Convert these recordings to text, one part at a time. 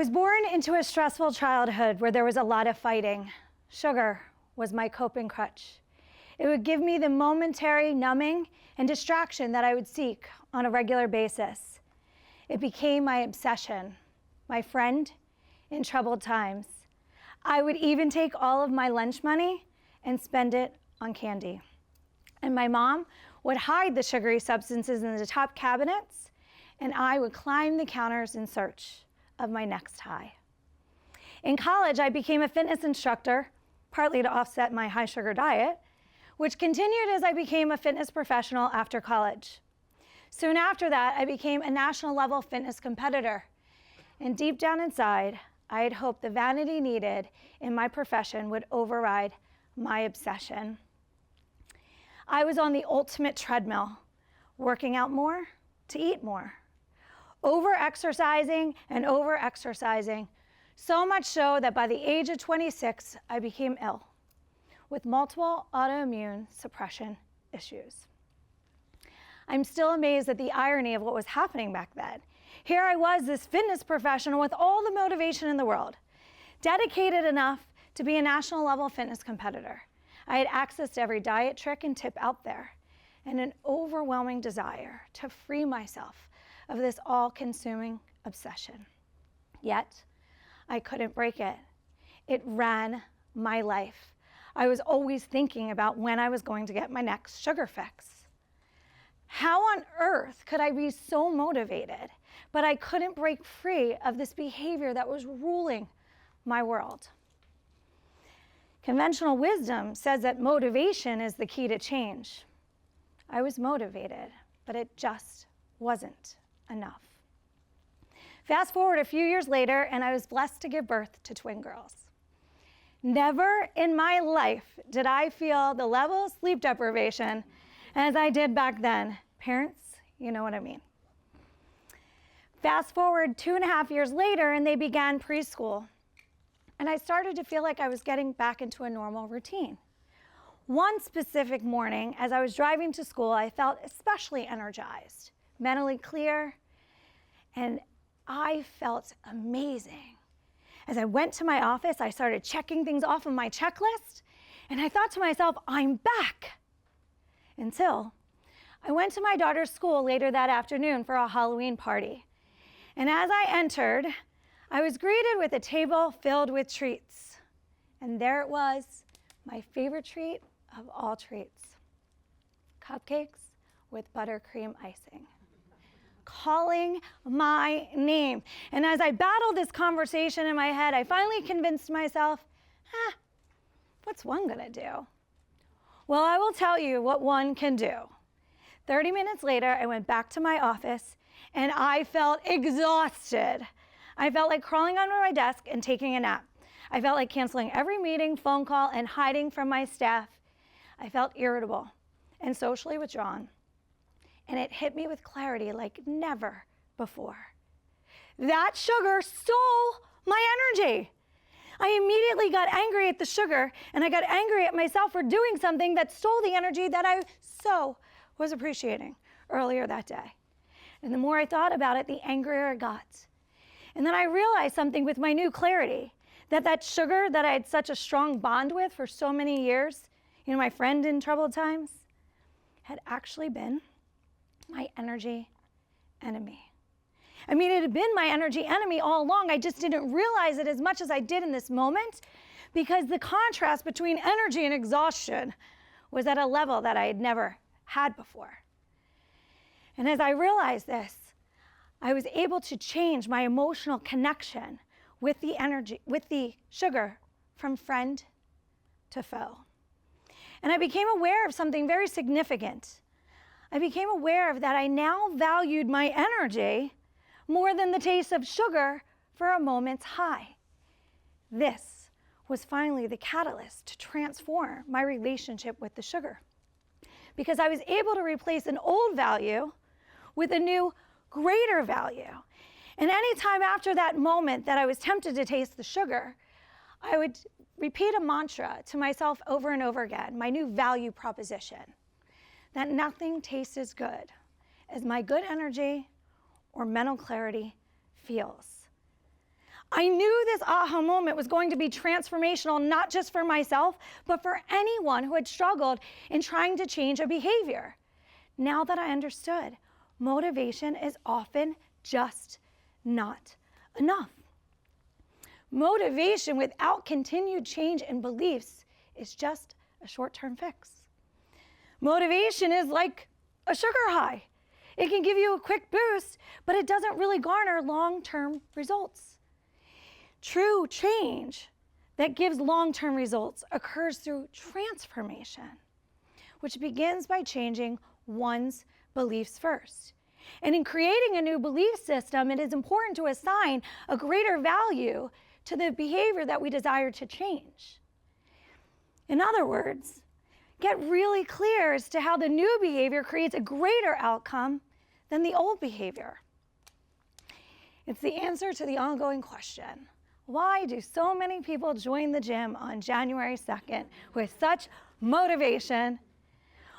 was born into a stressful childhood where there was a lot of fighting. Sugar was my coping crutch. It would give me the momentary numbing and distraction that I would seek on a regular basis. It became my obsession, my friend in troubled times. I would even take all of my lunch money and spend it on candy. And my mom would hide the sugary substances in the top cabinets, and I would climb the counters in search of my next high. In college, I became a fitness instructor, partly to offset my high sugar diet, which continued as I became a fitness professional after college. Soon after that, I became a national level fitness competitor. And deep down inside, I had hoped the vanity needed in my profession would override my obsession. I was on the ultimate treadmill, working out more to eat more. Over-exercising and over-exercising, so much so that by the age of 26, I became ill with multiple autoimmune suppression issues. I'm still amazed at the irony of what was happening back then. Here I was, this fitness professional with all the motivation in the world, dedicated enough to be a national level fitness competitor. I had access to every diet trick and tip out there, and an overwhelming desire to free myself of this all-consuming obsession. Yet, I couldn't break it. It ran my life. I was always thinking about when I was going to get my next sugar fix. How on earth could I be so motivated, but I couldn't break free of this behavior that was ruling my world? Conventional wisdom says that motivation is the key to change. I was motivated, but it just wasn't enough. Fast forward a few years later, and I was blessed to give birth to twin girls. Never in my life did I feel the level of sleep deprivation as I did back then. Parents, you know what I mean. Fast forward 2.5 years later, and they began preschool. And I started to feel like I was getting back into a normal routine. One specific morning, as I was driving to school, I felt especially energized, mentally clear, and I felt amazing. As I went to my office, I started checking things off of my checklist, and I thought to myself, I'm back. Until I went to my daughter's school later that afternoon for a Halloween party. And as I entered, I was greeted with a table filled with treats. And there it was, my favorite treat of all treats. Cupcakes with buttercream icing, calling my name. And as I battled this conversation in my head, I finally convinced myself, what's one gonna do? Well, I will tell you what one can do. 30 minutes later, I went back to my office and I felt exhausted. I felt like crawling under my desk and taking a nap. I felt like canceling every meeting, phone call, and hiding from my staff. I felt irritable and socially withdrawn. And it hit me with clarity like never before. That sugar stole my energy. I immediately got angry at the sugar, and I got angry at myself for doing something that stole the energy that I so was appreciating earlier that day. And the more I thought about it, the angrier I got. And then I realized something with my new clarity, that sugar that I had such a strong bond with for so many years, my friend in troubled times, had actually been my energy enemy. I mean, it had been my energy enemy all along. I just didn't realize it as much as I did in this moment because the contrast between energy and exhaustion was at a level that I had never had before. And as I realized this, I was able to change my emotional connection with the sugar from friend to foe. And I became aware of something very significant. I became aware of that I now valued my energy more than the taste of sugar for a moment's high. This was finally the catalyst to transform my relationship with the sugar, because I was able to replace an old value with a new, greater value. And any time after that moment that I was tempted to taste the sugar, I would repeat a mantra to myself over and over again, my new value proposition, that nothing tastes as good as my good energy or mental clarity feels. I knew this aha moment was going to be transformational, not just for myself, but for anyone who had struggled in trying to change a behavior. Now that I understood, motivation is often just not enough. Motivation without continued change in beliefs is just a short-term fix. Motivation is like a sugar high. It can give you a quick boost, but it doesn't really garner long-term results. True change that gives long-term results occurs through transformation, which begins by changing one's beliefs first. And in creating a new belief system, it is important to assign a greater value to the behavior that we desire to change. In other words, get really clear as to how the new behavior creates a greater outcome than the old behavior. It's the answer to the ongoing question: why do so many people join the gym on January 2nd with such motivation,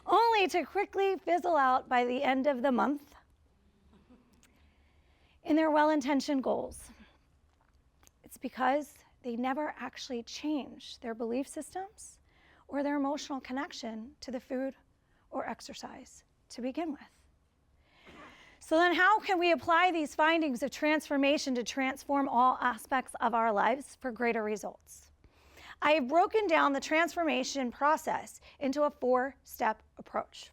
only to quickly fizzle out by the end of the month in their well-intentioned goals? It's because they never actually change their belief systems or their emotional connection to the food or exercise to begin with. So then how can we apply these findings of transformation to transform all aspects of our lives for greater results? I have broken down the transformation process into a 4-step approach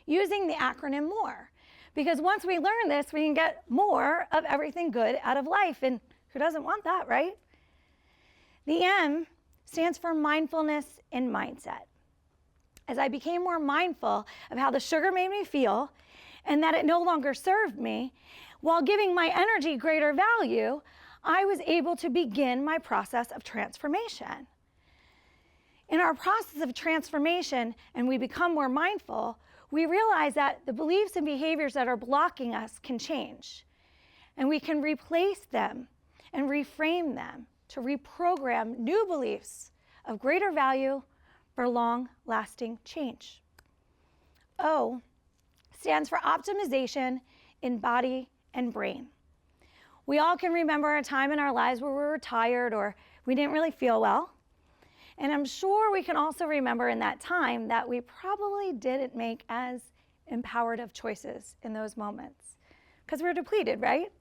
using the acronym MORE, because once we learn this, we can get more of everything good out of life, and who doesn't want that, right? The M stands for mindfulness and mindset. As I became more mindful of how the sugar made me feel and that it no longer served me, while giving my energy greater value, I was able to begin my process of transformation. In our process of transformation, and we become more mindful, we realize that the beliefs and behaviors that are blocking us can change, and we can replace them and reframe them to reprogram new beliefs of greater value for long-lasting change. O stands for optimization in body and brain. We all can remember a time in our lives where we were tired or we didn't really feel well. And I'm sure we can also remember in that time that we probably didn't make as empowered of choices in those moments because we're depleted, right?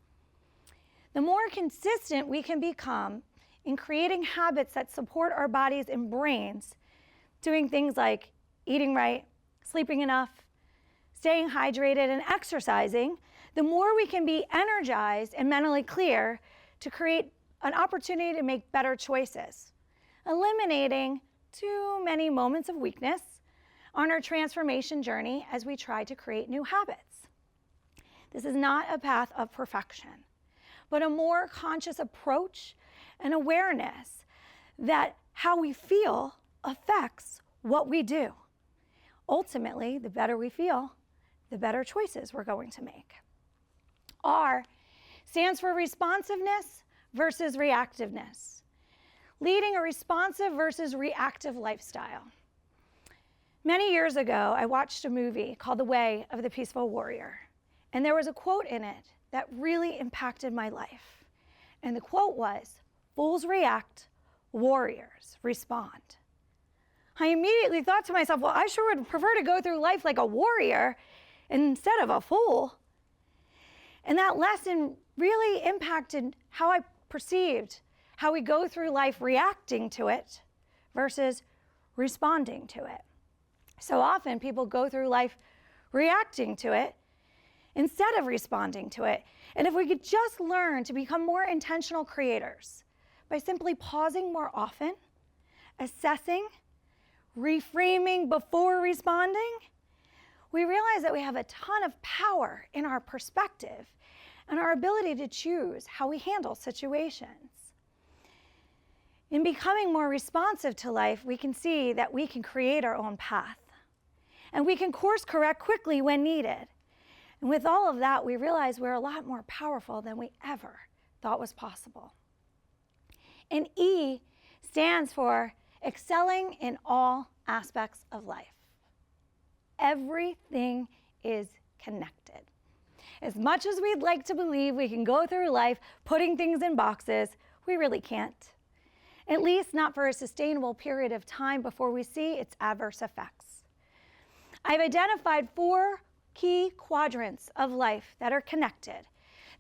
The more consistent we can become in creating habits that support our bodies and brains, doing things like eating right, sleeping enough, staying hydrated, and exercising, the more we can be energized and mentally clear to create an opportunity to make better choices, eliminating too many moments of weakness on our transformation journey as we try to create new habits. This is not a path of perfection, but a more conscious approach and awareness that how we feel affects what we do. Ultimately, the better we feel, the better choices we're going to make. R stands for responsiveness versus reactiveness, leading a responsive versus reactive lifestyle. Many years ago, I watched a movie called The Way of the Peaceful Warrior, and there was a quote in it that really impacted my life. And the quote was, "Fools react, warriors respond." I immediately thought to myself, well, I sure would prefer to go through life like a warrior instead of a fool. And that lesson really impacted how I perceived how we go through life reacting to it versus responding to it. So often people go through life reacting to it instead of responding to it. And if we could just learn to become more intentional creators by simply pausing more often, assessing, reframing before responding, we realize that we have a ton of power in our perspective and our ability to choose how we handle situations. In becoming more responsive to life, we can see that we can create our own path, and we can course correct quickly when needed. And with all of that, we realize we're a lot more powerful than we ever thought was possible. And E stands for excelling in all aspects of life. Everything is connected. As much as we'd like to believe we can go through life putting things in boxes, we really can't. At least not for a sustainable period of time before we see its adverse effects. I've identified 4 key quadrants of life that are connected,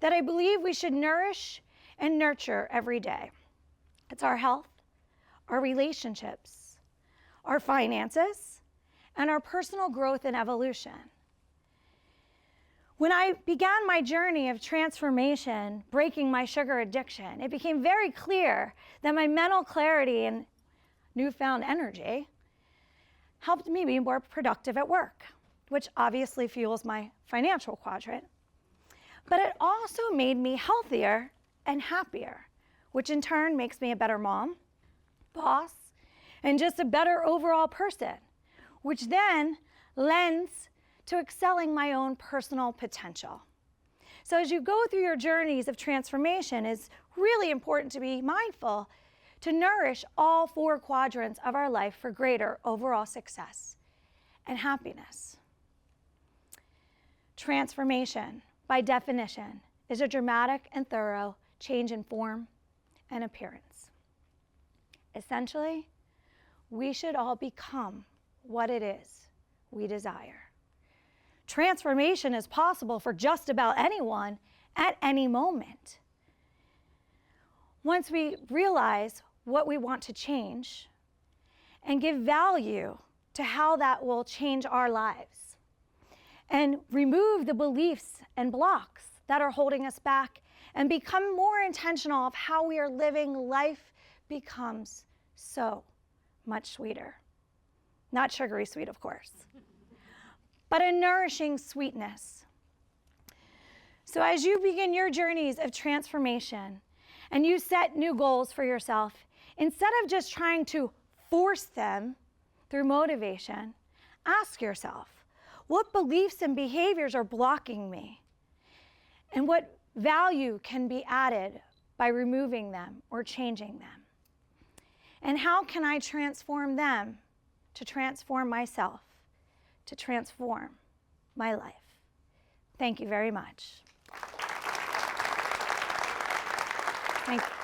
that I believe we should nourish and nurture every day. It's our health, our relationships, our finances, and our personal growth and evolution. When I began my journey of transformation, breaking my sugar addiction, it became very clear that my mental clarity and newfound energy helped me be more productive at work, which obviously fuels my financial quadrant. But it also made me healthier and happier, which in turn makes me a better mom, boss, and just a better overall person, which then lends to excelling my own personal potential. So as you go through your journeys of transformation, it's really important to be mindful to nourish all 4 quadrants of our life for greater overall success and happiness. Transformation, by definition, is a dramatic and thorough change in form and appearance. Essentially, we should all become what it is we desire. Transformation is possible for just about anyone at any moment. Once we realize what we want to change and give value to how that will change our lives and remove the beliefs and blocks that are holding us back and become more intentional of how we are living, life becomes so much sweeter. Not sugary sweet, of course, but a nourishing sweetness. So as you begin your journeys of transformation and you set new goals for yourself, instead of just trying to force them through motivation, ask yourself, what beliefs and behaviors are blocking me? And what value can be added by removing them or changing them? And how can I transform them to transform myself, to transform my life? Thank you very much. Thank you.